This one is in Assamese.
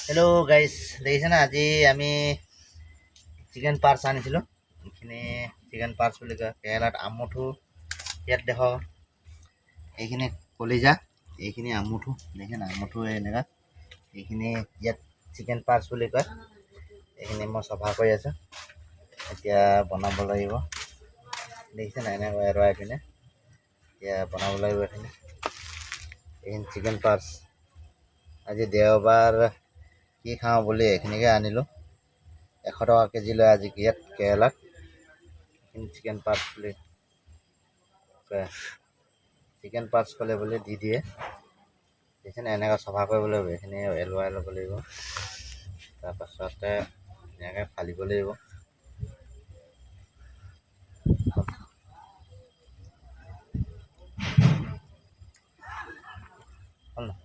হেল্ল' গাইজ দেখিছে না আজি আমি চিকেন পাৰ্টছ আনিছিলোঁ। এইখিনি চিকেন পাৰ্টছ বুলি কয় কেৰেলাত আমুঠু। ইয়াত দেখক এইখিনি কলিজা, এইখিনি আমুঠু, দেখে না আমুঠু এনেকুৱা। এইখিনি ইয়াত চিকেন পাৰ্টছ বুলি কয়। এইখিনি মই চফা কৰি আছোঁ, এতিয়া বনাব লাগিব। দেখিছে না এনেকৈ এৰুৱাই পিনে এতিয়া বনাব লাগিব। এইখিনি চিকেন পাৰ্টছ আজি দেওবাৰ কি খাওঁ বুলি এইখিনিকে আনিলোঁ। 100 টকা কেজি লয় আজি ইয়াত কেৰেলাত। এইখিনি চিকেন পাৰ্টছ বুলি কয়। চিকেন পাৰ্টছ ক'লে বুলি দি দিয়ে। দেখিছেনে এনেকৈ চফা কৰিব লাগিব, এইখিনি এৰুৱাই ল'ব লাগিব। তাৰপাছতে এনেকৈ ফালিব লাগিব। হ'ল না?